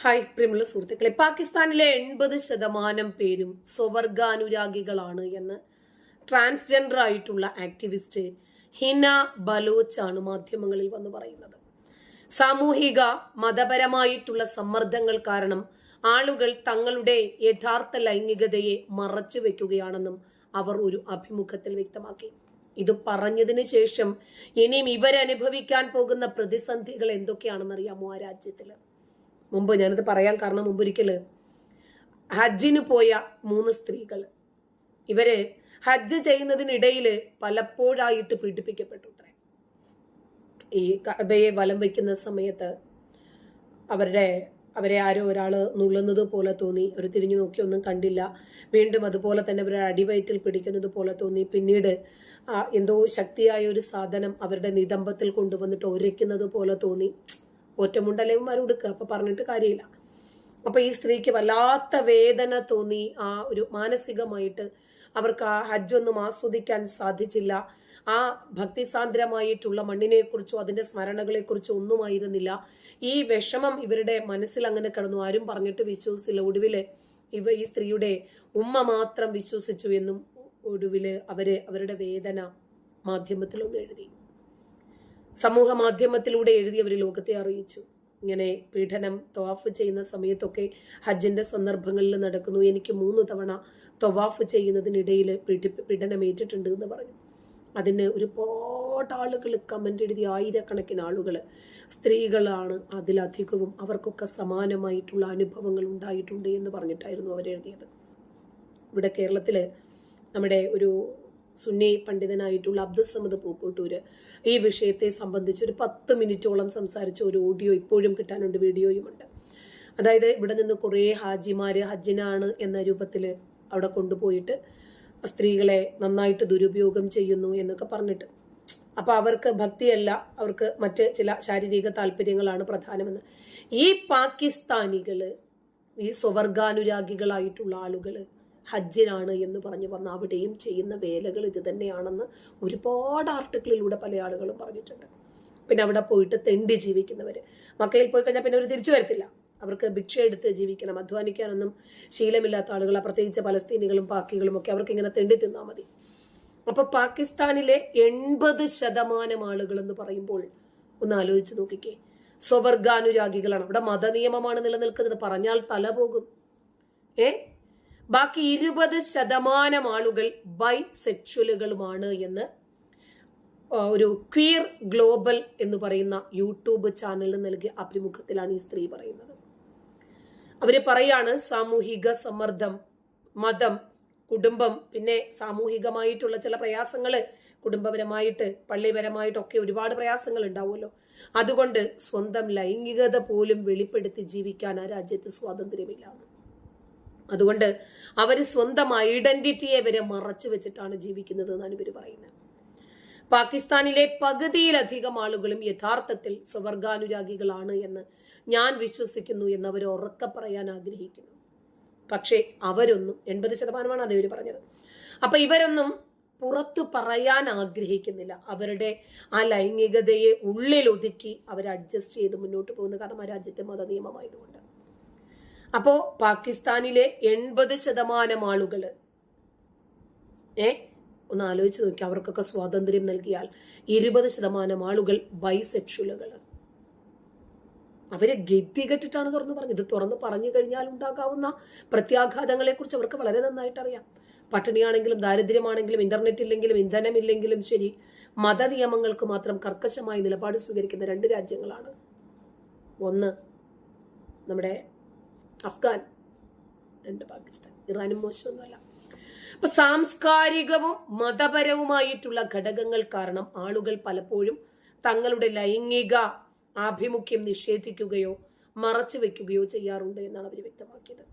Hi പ്രിയമുള്ള സുഹൃത്തുക്കളെ, പാകിസ്ഥാനിലെ 80% പേരും സ്വവർഗാനുരാഗികളാണ് എന്ന് ട്രാൻസ്ജെൻഡർ ആയിട്ടുള്ള ആക്ടിവിസ്റ്റ് ഹിന ബലോച്ച് ആണ് മാധ്യമങ്ങളിൽ വന്ന് പറയുന്നത്. സാമൂഹിക മതപരമായിട്ടുള്ള സമ്മർദ്ദങ്ങൾ കാരണം ആളുകൾ തങ്ങളുടെ യഥാർത്ഥ ലൈംഗികതയെ മറച്ചു വെക്കുകയാണെന്നും അവർ ഒരു അഭിമുഖത്തിൽ വ്യക്തമാക്കി. ഇത് പറഞ്ഞതിന് ശേഷം ഇനിയും ഇവരനുഭവിക്കാൻ പോകുന്ന പ്രതിസന്ധികൾ എന്തൊക്കെയാണെന്ന് അറിയാമോ? ആ രാജ്യത്തില് മുമ്പ് ഞാനത് പറയാൻ കാരണം, മുമ്പൊരിക്കല് ഹജ്ജിന് പോയ 3 സ്ത്രീകൾ ഇവര് ഹജ്ജ് ചെയ്യുന്നതിനിടയിൽ പലപ്പോഴായിട്ട് പീഡിപ്പിക്കപ്പെട്ടു. ഈ കഅബയെ വലം വയ്ക്കുന്ന സമയത്ത് അവരെ ആരോ ഒരാള് നുള്ളുന്നത് പോലെ തോന്നി. അവർ തിരിഞ്ഞു നോക്കി ഒന്നും കണ്ടില്ല. വീണ്ടും അതുപോലെ തന്നെ അവരുടെ അടിവയറ്റിൽ പിടിക്കുന്നത് പോലെ തോന്നി. പിന്നീട് എന്തോ ശക്തിയായ ഒരു സാധനം അവരുടെ നിതംബത്തിൽ കൊണ്ടുവന്നിട്ട് ഒരയ്ക്കുന്നത് പോലെ തോന്നി. ഒറ്റമുണ്ടലവന്മാരുടുക്കുക, അപ്പൊ പറഞ്ഞിട്ട് കാര്യമില്ല. അപ്പൊ ഈ സ്ത്രീക്ക് വല്ലാത്ത വേദന തോന്നി. ആ ഒരു മാനസികമായിട്ട് അവർക്ക് ആ ഹജ്ജൊന്നും ആസ്വദിക്കാൻ സാധിച്ചില്ല. ആ ഭക്തിസാന്ദ്രമായിട്ടുള്ള മണ്ണിനെ കുറിച്ചോ അതിന്റെ സ്മരണകളെ കുറിച്ചോ ഒന്നുമായിരുന്നില്ല. ഈ വിഷമം ഇവരുടെ മനസ്സിൽ അങ്ങനെ കിടന്നു. ആരും പറഞ്ഞിട്ട് വിശ്വസിച്ചില്ല. ഒടുവില് ഈ സ്ത്രീയുടെ ഉമ്മ മാത്രം വിശ്വസിച്ചു എന്നും ഒടുവില് അവരുടെ വേദന മാധ്യമത്തിലൊന്ന് എഴുതി. സമൂഹ മാധ്യമത്തിലൂടെ എഴുതി അവർ ലോകത്തെ അറിയിച്ചു. ഇങ്ങനെ പീഡനം ത്വവാഫ് ചെയ്യുന്ന സമയത്തൊക്കെ ഹജ്ജിന്റെ സന്ദർഭങ്ങളിൽ നടക്കുന്നു. എനിക്ക് 3 തവണ ത്വവാഫ് ചെയ്യുന്നതിനിടയിൽ പീഡനം ഏറ്റിട്ടുണ്ട് എന്ന് പറഞ്ഞു. അതിന് ഒരുപാട് ആളുകൾ കമന്റ് എഴുതി. ആയിരക്കണക്കിന് ആളുകൾ, സ്ത്രീകളാണ് അതിലധികവും. അവർക്കൊക്കെ സമാനമായിട്ടുള്ള അനുഭവങ്ങൾ ഉണ്ടായിട്ടുണ്ട് എന്ന് പറഞ്ഞിട്ടായിരുന്നു അവരെഴുതിയത്. ഇവിടെ കേരളത്തില് നമ്മുടെ ഒരു സുന്നി പണ്ഡിതനായിട്ടുള്ള അബ്ദുസമദ് പൂക്കോട്ടൂര് ഈ വിഷയത്തെ സംബന്ധിച്ച് ഒരു 10 മിനിറ്റോളം സംസാരിച്ച ഒരു ഓഡിയോ ഇപ്പോഴും കിട്ടാനുണ്ട്, വീഡിയോയുമുണ്ട്. അതായത് ഇവിടെ നിന്ന് കുറെ ഹാജിമാര് ഹജ്ജിനാണ് എന്ന രൂപത്തിൽ അവിടെ കൊണ്ടുപോയിട്ട് സ്ത്രീകളെ നന്നായിട്ട് ദുരുപയോഗം ചെയ്യുന്നു എന്നൊക്കെ പറഞ്ഞിട്ട്. അപ്പൊ അവർക്ക് ഭക്തിയല്ല, അവർക്ക് മറ്റ് ചില ശാരീരിക താല്പര്യങ്ങളാണ് പ്രധാനമെന്ന്. ഈ പാകിസ്ഥാനികള്, ഈ സ്വവർഗാനുരാഗികളായിട്ടുള്ള ആളുകള് ഹജ്ജിനാണ് എന്ന് പറഞ്ഞു വന്ന അവിടെയും ചെയ്യുന്ന വേലകൾ ഇത് തന്നെയാണെന്ന് ഒരുപാട് ആർട്ടിക്കിളിലൂടെ പല ആളുകളും പറഞ്ഞിട്ടുണ്ട്. പിന്നെ അവിടെ പോയിട്ട് തെണ്ടി ജീവിക്കുന്നവര്, മക്കയിൽ പോയി കഴിഞ്ഞാൽ പിന്നെ അവർ തിരിച്ചു വരത്തില്ല. അവർക്ക് ഭിക്ഷ എടുത്ത് ജീവിക്കണം, അധ്വാനിക്കാനൊന്നും ശീലമില്ലാത്ത ആളുകൾ, പ്രത്യേകിച്ച് പലസ്തീനികളും പാക്കികളും ഒക്കെ അവർക്ക് ഇങ്ങനെ തെണ്ടി തിന്നാൽ മതി. അപ്പൊ പാകിസ്ഥാനിലെ 80% ആളുകൾ എന്ന് പറയുമ്പോൾ ഒന്ന് ആലോചിച്ച് നോക്കിക്കേ, സ്വവർഗാനുരാഗികളാണ്. അവിടെ മതനിയമമാണ് നിലനിൽക്കുന്നത്, പറഞ്ഞാൽ തല പോകും. ബാക്കി 20% ആളുകൾ ബൈസെക്ഷലുകളുമാണ് എന്ന് ഒരു ക്വീർ ഗ്ലോബൽ എന്ന് പറയുന്ന യൂട്യൂബ് ചാനലിന് നൽകിയ അഭിമുഖത്തിലാണ് ഈ സ്ത്രീ പറയുന്നത്. അവര് പറയാണ്, സാമൂഹിക സമ്മർദ്ദം, മതം, കുടുംബം, പിന്നെ സാമൂഹികമായിട്ടുള്ള ചില പ്രയാസങ്ങള്, കുടുംബപരമായിട്ട് പള്ളിപരമായിട്ടൊക്കെ ഒരുപാട് പ്രയാസങ്ങൾ ഉണ്ടാവുമല്ലോ. അതുകൊണ്ട് സ്വന്തം ലൈംഗികത പോലും വെളിപ്പെടുത്തി ജീവിക്കാൻ ആ രാജ്യത്ത് സ്വാതന്ത്ര്യമില്ല. അതുകൊണ്ട് അവര് സ്വന്തം ഐഡന്റിറ്റിയെ വരെ മറച്ചു വെച്ചിട്ടാണ് ജീവിക്കുന്നത് എന്നാണ് ഇവര് പറയുന്നത്. പാകിസ്ഥാനിലെ പകുതിയിലധികം ആളുകളും യഥാർത്ഥത്തിൽ സ്വവർഗാനുരാഗികളാണ് എന്ന് ഞാൻ വിശ്വസിക്കുന്നു എന്ന് അവർ ഉറക്കെ പറയാൻ ആഗ്രഹിക്കുന്നു. പക്ഷേ അവരൊന്നും, 80% അതേ ഇവര് പറഞ്ഞത്. അപ്പൊ ഇവരൊന്നും പുറത്തു പറയാൻ ആഗ്രഹിക്കുന്നില്ല. അവരുടെ ആ ലൈംഗികതയെ ഉള്ളിൽ ഒതുക്കി അവർ അഡ്ജസ്റ്റ് ചെയ്ത് മുന്നോട്ട് പോകുന്നു. കാരണം ആ രാജ്യത്തെ മതനിയമമായതുകൊണ്ട്. അപ്പോ പാകിസ്ഥാനിലെ 80% ആളുകള് ഒന്ന് ആലോചിച്ച് നോക്കി, അവർക്കൊക്കെ സ്വാതന്ത്ര്യം നൽകിയാൽ 20% ആളുകൾ ബൈസെക്ഷലുകള്. അവരെ ഗതികെട്ടിട്ടാണ് തുറന്നു പറഞ്ഞത്. തുറന്നു പറഞ്ഞു കഴിഞ്ഞാൽ ഉണ്ടാകാവുന്ന പ്രത്യാഘാതങ്ങളെ കുറിച്ച് അവർക്ക് വളരെ നന്നായിട്ട് അറിയാം. പട്ടിണിയാണെങ്കിലും ദാരിദ്ര്യമാണെങ്കിലും ഇന്റർനെറ്റ് ഇല്ലെങ്കിലും ഇന്ധനമില്ലെങ്കിലും ശരി, മതനിയമങ്ങൾക്ക് മാത്രം കർക്കശമായ നിലപാട് സ്വീകരിക്കുന്ന 2 രാജ്യങ്ങളാണ്. ഒന്ന് നമ്മുടെ അഫ്ഗാൻ, 2 പാകിസ്ഥാൻ. ഇറാനും മോശമൊന്നുമല്ല. അപ്പൊ സാംസ്കാരികവും മതപരവുമായിട്ടുള്ള ഘടകങ്ങൾ കാരണം ആളുകൾ പലപ്പോഴും തങ്ങളുടെ ലൈംഗിക ആഭിമുഖ്യം നിഷേധിക്കുകയോ മറച്ചു വെക്കുകയോ ചെയ്യാറുണ്ട് എന്നാണ് അവർ വ്യക്തമാക്കിയത്.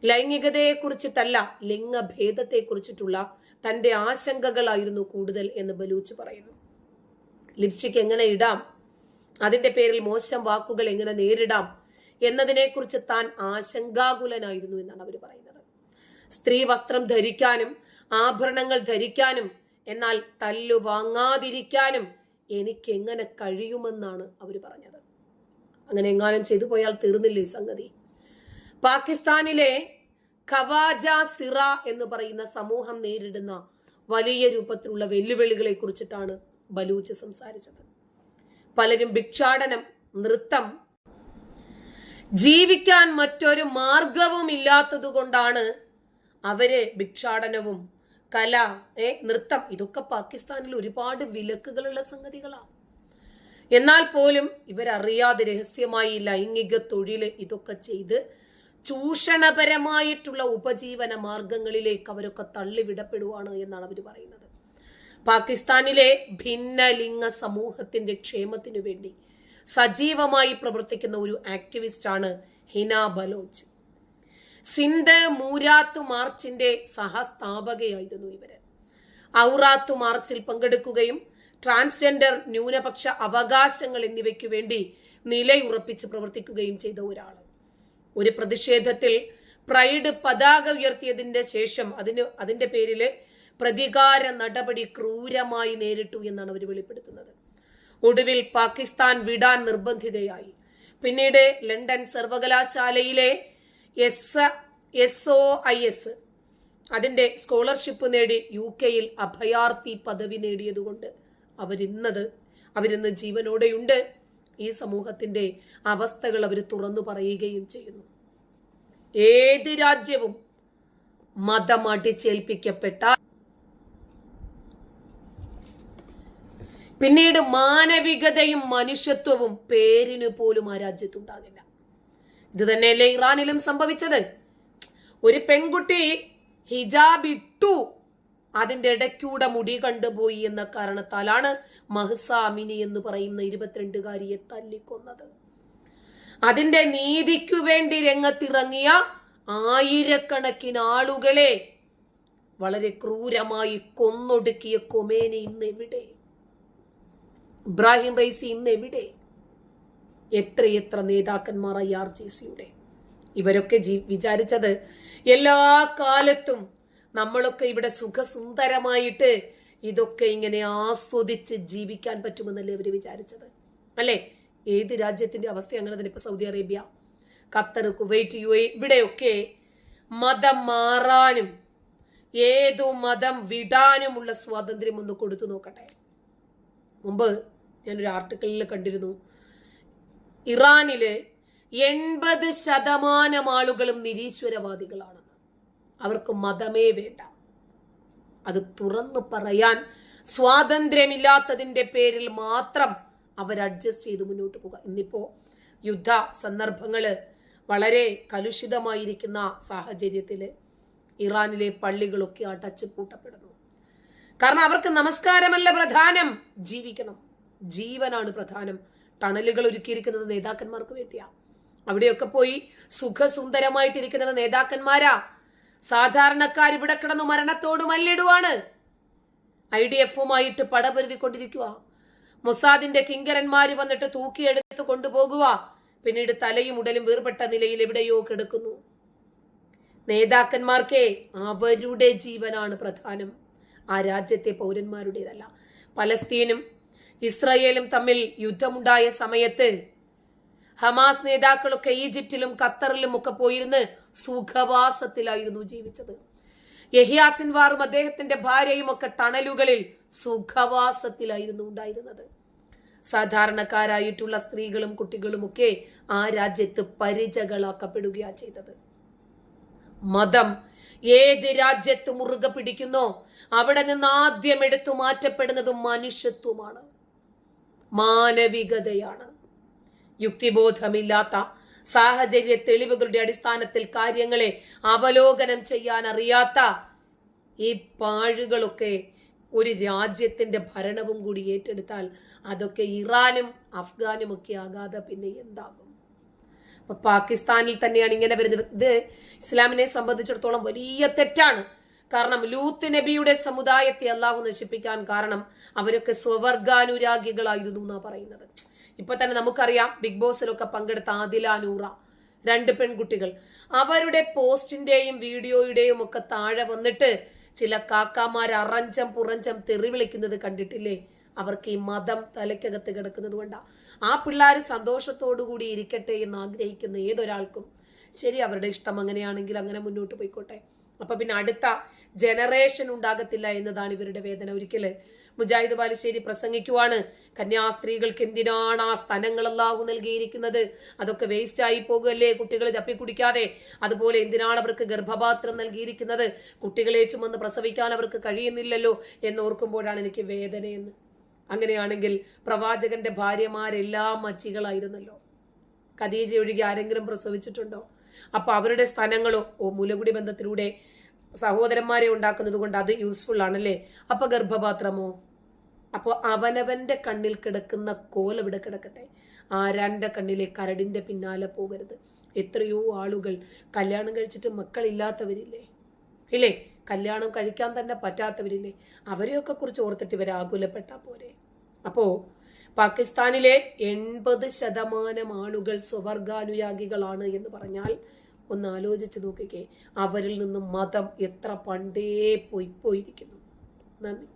ലൈംഗികതയെ കുറിച്ചിട്ടല്ല, ലിംഗഭേദത്തെ കുറിച്ചിട്ടുള്ള തന്റെ ആശങ്കകളായിരുന്നു കൂടുതൽ എന്ന് ബലൂച്ച് പറയുന്നു. ലിപ്സ്റ്റിക് എങ്ങനെ ഇടാം, അതിന്റെ പേരിൽ മോശം വാക്കുകൾ എങ്ങനെ നേരിടാം എന്നതിനെക്കുറിച്ച് താൻ ആശങ്കാകുലനായിരുന്നു എന്നാണ് അവർ പറയുന്നത്. സ്ത്രീ വസ്ത്രം ധരിക്കാനും ആഭരണങ്ങൾ ധരിക്കാനും, എന്നാൽ തല്ലു വാങ്ങാതിരിക്കാനും എനിക്ക് എങ്ങനെ കഴിയുമെന്നാണ് അവർ പറഞ്ഞത്. അങ്ങനെ എങ്ങാനും ചെയ്തു പോയാൽ തീർന്നില്ലേ ഈ സംഗതി. പാകിസ്ഥാനിലെ ഖവാജ സിറ എന്ന് പറയുന്ന സമൂഹം നേരിടുന്ന വലിയ രൂപത്തിലുള്ള വെല്ലുവിളികളെ കുറിച്ചിട്ടാണ് ബലൂച്ച് സംസാരിച്ചത്. പലരും ഭിക്ഷാടനം, നൃത്തം, ജീവിക്കാൻ മറ്റൊരു മാർഗവും ഇല്ലാത്തതുകൊണ്ടാണ് അവര് ഭിക്ഷാടനവും കല, നൃത്തം, ഇതൊക്കെ പാകിസ്ഥാനിൽ ഒരുപാട് വിലക്കുകളുള്ള സംഗതികളാണ്. എന്നാൽ പോലും ഇവരറിയാതെ രഹസ്യമായി ലൈംഗിക തൊഴില് ഇതൊക്കെ ചെയ്ത് ചൂഷണപരമായിട്ടുള്ള ഉപജീവന മാർഗങ്ങളിലേക്ക് അവരൊക്കെ തള്ളിവിടപ്പെടുവാണ് എന്നാണ് അവർ പറയുന്നത്. പാകിസ്ഥാനിലെ ഭിന്നലിംഗ സമൂഹത്തിന്റെ ക്ഷേമത്തിനു വേണ്ടി സജീവമായി പ്രവർത്തിക്കുന്ന ഒരു ആക്ടിവിസ്റ്റാണ് ഹിന ബലോച്ച്. സിന്ധ് മൂരാത്ത് മാർച്ചിന്റെ സഹസ്ഥാപകയായിരുന്നു ഇവര്. ഔറാത്ത് മാർച്ചിൽ പങ്കെടുക്കുകയും ട്രാൻസ്ജെൻഡർ, ന്യൂനപക്ഷ അവകാശങ്ങൾ എന്നിവയ്ക്കു വേണ്ടി നിലയുറപ്പിച്ച് പ്രവർത്തിക്കുകയും ചെയ്ത ഒരാള്. ഒരു പ്രതിഷേധത്തിൽ പ്രൈഡ് പതാക ഉയർത്തിയതിന്റെ ശേഷം അതിന്റെ പേരില് പ്രതികാര നടപടി ക്രൂരമായി നേരിട്ടു എന്നാണ് അവർ വെളിപ്പെടുത്തുന്നത്. ഒടുവിൽ പാകിസ്ഥാൻ വിടാൻ നിർബന്ധിതയായി. പിന്നീട് ലണ്ടൻ സർവകലാശാലയിലെ SOIS അതിന്റെ സ്കോളർഷിപ്പ് നേടി UK അഭയാർത്ഥി പദവി നേടിയതുകൊണ്ട് അവരിന്ന് ജീവനോടെയുണ്ട്. ഈ സമൂഹത്തിന്റെ അവസ്ഥകൾ അവർ തുറന്നു പറയുകയും ചെയ്യുന്നു. ഏത് രാജ്യവും മതം അടിച്ചേൽപ്പിക്കപ്പെട്ട, പിന്നീട് മാനവികതയും മനുഷ്യത്വവും പേരിന് പോലും ആ രാജ്യത്തുണ്ടാകില്ല. ഇത് തന്നെയല്ലേ ഇറാനിലും സംഭവിച്ചത്. ഒരു പെൺകുട്ടി ഹിജാബ് ഇട്ടു, അതിന്റെ ഇടയ്ക്കൂടെ മുടി കണ്ടുപോയി എന്ന കാരണത്താലാണ് മഹ്സ അമിനി എന്ന് പറയുന്ന 22-കാരിയെ തല്ലിക്കൊന്നത്. അതിന്റെ നീതിക്കു വേണ്ടി രംഗത്തിറങ്ങിയ ആയിരക്കണക്കിന് ആളുകളെ വളരെ ക്രൂരമായി കൊന്നൊടുക്കിയ കൊമേനി ഇന്ന് എവിടെ? ഇബ്രാഹിം റൈസി ഇന്ന് എവിടെ? എത്രയെത്ര നേതാക്കന്മാർ IRGCയുടെ. ഇവരൊക്കെ വിചാരിച്ചത് എല്ലാ കാലത്തും നമ്മളൊക്കെ ഇവിടെ സുഖസുന്ദരമായിട്ട് ഇതൊക്കെ ഇങ്ങനെ ആസ്വദിച്ച് ജീവിക്കാൻ പറ്റുമെന്നല്ലേ ഇവര് വിചാരിച്ചത്, അല്ലെ? ഏത് രാജ്യത്തിന്റെ അവസ്ഥ അങ്ങനെ തന്നെ. ഇപ്പൊ Saudi Arabia, Qatar, Kuwait, UAE ഇവിടെയൊക്കെ മതം മാറാനും ഏതു മതം വിടാനുമുള്ള സ്വാതന്ത്ര്യം ഒന്ന് കൊടുത്തു നോക്കട്ടെ. മുമ്പ് ഞാനൊരു ആർട്ടിക്കിളിൽ കണ്ടിരുന്നു, ഇറാനില് 80% ആളുകളും നിരീശ്വരവാദികളാണെന്ന്. അവർക്ക് മതമേ വേണ്ട. അത് തുറന്നു പറയാൻ സ്വാതന്ത്ര്യമില്ലാത്തതിന്റെ പേരിൽ മാത്രം അവർ അഡ്ജസ്റ്റ് ചെയ്ത് മുന്നോട്ട് പോകുക. ഇന്നിപ്പോ യുദ്ധ സന്ദർഭങ്ങള് വളരെ കലുഷിതമായിരിക്കുന്ന സാഹചര്യത്തില് ഇറാനിലെ പള്ളികളൊക്കെ അടച്ചു പൂട്ടപ്പെടുന്നു. കാരണം അവർക്ക് നമസ്കാരമല്ല പ്രധാനം, ജീവിക്കണം, ജീവനാണ് പ്രധാനം. ടണലുകൾ ഒരുക്കിയിരിക്കുന്നത് നേതാക്കന്മാർക്ക് വേണ്ടിയാ. അവിടെയൊക്കെ പോയി സുഖസുന്ദരമായിട്ടിരിക്കുന്നത് നേതാക്കന്മാരാ. സാധാരണക്കാർ ഇവിടെ കിടന്നു മരണത്തോട് മല്ലിടുവാണ്. IDFുമായിട്ട് പടപൊരുതിക്കൊണ്ടിരിക്കുക. മൊസാദിന്റെ കിങ്കരന്മാര് വന്നിട്ട് തൂക്കിയെടുത്ത് കൊണ്ടുപോകുക. പിന്നീട് തലയും ഉടലും വേർപെട്ട നിലയിൽ എവിടെയോ കിടക്കുന്നു. നേതാക്കന്മാർക്ക് അവരുടെ ജീവനാണ് പ്രധാനം, ആ രാജ്യത്തെ പൗരന്മാരുടേതല്ല. പലസ്തീനും ഇസ്രയേലും തമ്മിൽ യുദ്ധമുണ്ടായ സമയത്ത് ഹമാസ് നേതാക്കളൊക്കെ ഈജിപ്തിലും ഖത്തറിലും ഒക്കെ പോയിരുന്ന് സുഖവാസത്തിലായിരുന്നു ജീവിച്ചത്. യഹ്യാ സിൻവാറും അദ്ദേഹത്തിന്റെ ഭാര്യയും ഒക്കെ ടണലുകളിൽ സുഖവാസത്തിലായിരുന്നു ഉണ്ടായിരുന്നത്. സാധാരണക്കാരായിട്ടുള്ള സ്ത്രീകളും കുട്ടികളും ഒക്കെ ആ രാജ്യത്ത് പരിചകളാക്കപ്പെടുകയാണ് ചെയ്തത്. മതം ഏത് രാജ്യത്ത് മുറുകെ പിടിക്കുന്നോ അവിടെ നിന്ന് ആദ്യം എടുത്തു മാറ്റപ്പെടുന്നത് മനുഷ്യത്വമാണ്, മാനവികതയാണ്. യുക്തിബോധമില്ലാത്ത സാഹചര്യ തെളിവുകളുടെ അടിസ്ഥാനത്തിൽ കാര്യങ്ങളെ അവലോകനം ചെയ്യാൻ അറിയാത്ത ഈ പാഴുകളൊക്കെ ഒരു രാജ്യത്തിന്റെ ഭരണവും കൂടി ഏറ്റെടുത്താൽ അതൊക്കെ ഇറാനും അഫ്ഗാനും ഒക്കെ ആകാതെ പിന്നെ എന്താകും? അപ്പൊ പാകിസ്ഥാനിൽ തന്നെയാണ് ഇങ്ങനെ വരുന്നത്. ഇത് ഇസ്ലാമിനെ സംബന്ധിച്ചിടത്തോളം വലിയ തെറ്റാണ്. കാരണം ലൂത്ത് നബിയുടെ സമുദായത്തെ അള്ളാഹു നശിപ്പിക്കാൻ കാരണം അവരൊക്കെ സ്വവർഗാനുരാഗികളായിരുന്നു എന്നാ പറയുന്നത്. ഇപ്പൊ തന്നെ നമുക്കറിയാം, ബിഗ് ബോസിലൊക്കെ പങ്കെടുത്ത ആദില, നൂറ, 2 പെൺകുട്ടികൾ, അവരുടെ പോസ്റ്റിന്റെയും വീഡിയോയുടെയും ഒക്കെ താഴെ വന്നിട്ട് ചില കാക്കാമാർ അറഞ്ചം പുറഞ്ചം തെറി വിളിക്കുന്നത് കണ്ടിട്ടില്ലേ? അവർക്ക് ഈ മതം തലയ്ക്കകത്ത് കിടക്കുന്നത് കൊണ്ടാ. ആ പിള്ളേർ സന്തോഷത്തോടു കൂടി ഇരിക്കട്ടെ എന്ന് ആഗ്രഹിക്കുന്ന ഏതൊരാൾക്കും ശരി, അവരുടെ ഇഷ്ടം അങ്ങനെയാണെങ്കിൽ അങ്ങനെ മുന്നോട്ട് പോയിക്കോട്ടെ. അപ്പൊ പിന്നെ അടുത്ത ജനറേഷൻ ഉണ്ടാകത്തില്ല എന്നതാണ് ഇവരുടെ വേദന. ഒരിക്കല് മുജാഹിദ് ബാലുശ്ശേരി പ്രസംഗിക്കുവാണ്, കന്യാസ്ത്രീകൾക്ക് എന്തിനാണ് ആ സ്ഥലങ്ങൾ അല്ലാഹു നൽകിയിരിക്കുന്നത്, അതൊക്കെ വേസ്റ്റ് ആയി പോകുകയല്ലേ കുട്ടികൾ ചപ്പി കുടിക്കാതെ, അതുപോലെ എന്തിനാണ് അവർക്ക് ഗർഭപാത്രം നൽകിയിരിക്കുന്നത്, കുട്ടികളെ ചുമന്ന് പ്രസവിക്കാൻ അവർക്ക് കഴിയുന്നില്ലല്ലോ എന്നോർക്കുമ്പോഴാണ് എനിക്ക് വേദനയെന്ന്. അങ്ങനെയാണെങ്കിൽ പ്രവാചകന്റെ ഭാര്യമാരെല്ലാം മച്ചികളായിരുന്നല്ലോ. ഖദീജ ഒഴികെ ആരെങ്കിലും പ്രസവിച്ചിട്ടുണ്ടോ? അപ്പൊ അവരുടെ സ്ഥാനങ്ങളോ മുലകുടി ബന്ധത്തിലൂടെ സഹോദരന്മാരെ ഉണ്ടാക്കുന്നത് കൊണ്ട് അത് യൂസ്ഫുൾ ആണല്ലേ. അപ്പൊ ഗർഭപാത്രമോ? അപ്പോൾ അവനവന്റെ കണ്ണിൽ കിടക്കുന്ന കോലവിടെ കിടക്കട്ടെ, ആരാന്റെ കണ്ണിലെ കരടിന്റെ പിന്നാലെ പോകരുത്. എത്രയോ ആളുകൾ കല്യാണം കഴിച്ചിട്ട് മക്കളില്ലാത്തവരില്ലേ, ഇല്ലേ? കല്യാണം കഴിക്കാൻ തന്നെ പറ്റാത്തവരില്ലേ? അവരെയൊക്കെ കുറിച്ച് ഓർത്തിട്ട് ഇവരെ ആകുലപ്പെട്ടാ പോരെ. അപ്പോ പാകിസ്ഥാനിലെ 80% ആളുകൾ സ്വവർഗാനുയാഗികളാണ് എന്ന് പറഞ്ഞാൽ ഒന്ന് ആലോചിച്ച് നോക്കിക്കേ, അവരിൽ നിന്നും മതം എത്ര പണ്ടേ പോയിരിക്കുന്നു. നന്ദി.